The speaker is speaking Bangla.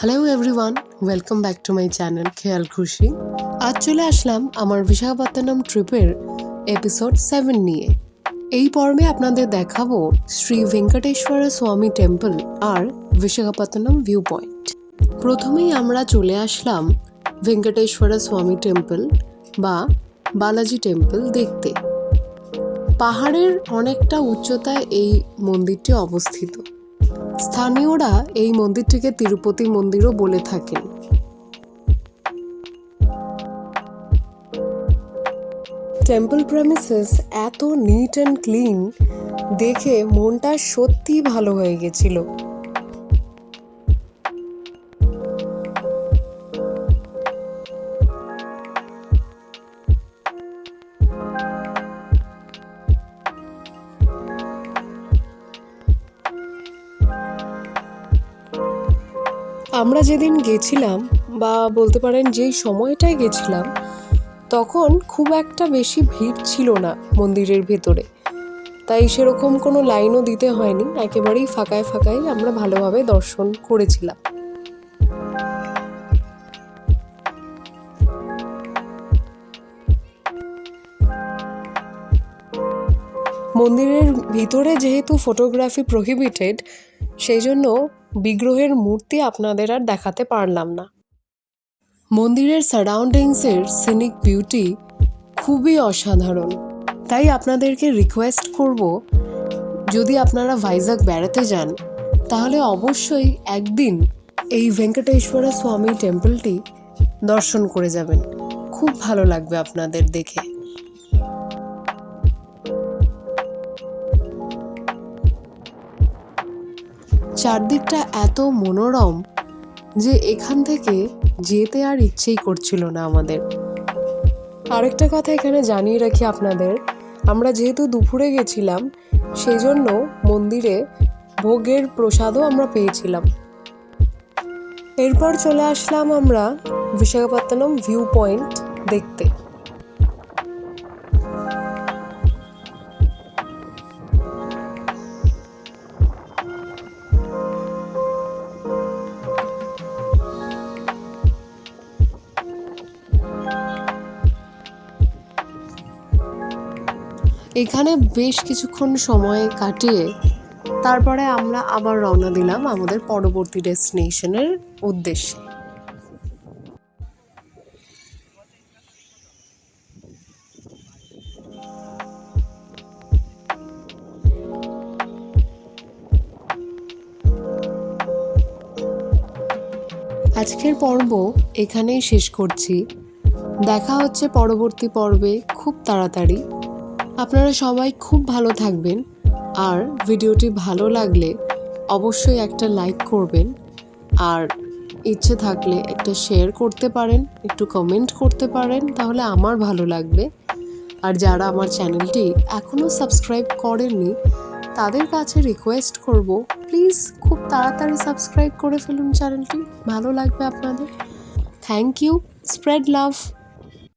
Hello everyone, welcome back to my channel খেয়াল খুশি। আজ চলে আসলাম আমার বিশাখাপত্তনম ট্রিপের এপিসোড 7 নিয়ে। এই পর্বে আপনাদের দেখাবো শ্রী ভেঙ্কটেশ্বর স্বামী টেম্পল আর বিশাখাপত্তনম ভিউ পয়েন্ট। প্রথমেই আমরা চলে আসলাম ভেঙ্কটেশ্বর স্বামী টেম্পল বা বালাজি টেম্পল দেখতে। পাহাড়ের অনেকটা উচ্চতায় এই মন্দিরটি অবস্থিত। স্থানীয়রা এই মন্দিরটিকে তিরুপতি মন্দিরও বলে থাকেন। টেম্পল প্রেমিসেস এত নিট অ্যান্ড ক্লিন দেখে মনটা সত্যি ভালো হয়ে গেছিল। আমরা যেদিন গেছিলাম বা বলতে পারেন যেই সময়টায় গেছিলাম তখন খুব একটা বেশি ভিড় ছিল না মন্দিরের ভেতরে, তাই সেরকম কোনো লাইনও দিতে হয়নি। একেবারেই ফাঁকায় ফাঁকায় আমরা ভালোভাবে দর্শন করেছিলাম। মন্দিরের ভিতরে যেহেতু ফটোগ্রাফি প্রহিবিটেড, সেই জন্য বিগ্রহের মূর্তি আপনাদের আর দেখাতে পারলাম না। মন্দিরের সারাউন্ডিংসের সিনিক বিউটি খুবই অসাধারণ, তাই আপনাদেরকে রিকোয়েস্ট করব, যদি আপনারা ভাইজাগ বেড়াতে যান তাহলে অবশ্যই একদিন এই ভেঙ্কটেশ্বর স্বামী টেম্পলটি দর্শন করে যাবেন। খুব ভালো লাগবে আপনাদের দেখে। চারদিকটা এত মনোরম যে এখান থেকে যেতে আর ইচ্ছেই করছিল না আমাদের। আরেকটা কথা এখানে জানিয়ে রাখি আপনাদের, আমরা যেহেতু দুপুরে গেছিলাম সেই জন্য মন্দিরে ভোগের প্রসাদও আমরা পেয়েছিলাম। এরপর চলে আসলাম আমরা বিশাখাপত্তনম ভিউ পয়েন্ট দেখতে। এখানে বেশ কিছুক্ষণ সময় কাটিয়ে তারপরে আমরা আবার রওনা দিলাম আমাদের পরবর্তী ডেস্টিনেশনের উদ্দেশ্যে। আজকের পর্ব এখানেই শেষ করছি। দেখা হচ্ছে পরবর্তী পর্বে খুব তাড়াতাড়ি। আপনারা সবাই খুব ভালো থাকবেন, আর ভিডিওটি ভালো লাগলে অবশ্যই একটা লাইক করবেন, আর ইচ্ছে থাকলে একটা শেয়ার করতে পারেন, একটু কমেন্ট করতে পারেন, তাহলে আমার ভালো লাগবে। আর যারা আমার চ্যানেলটি এখনও সাবস্ক্রাইব করেননি তাদের কাছে রিকোয়েস্ট করব, প্লিজ খুব তাড়াতাড়ি সাবস্ক্রাইব করে ফেলুন চ্যানেলটি, ভালো লাগবে আপনাদের। Thank you, spread love.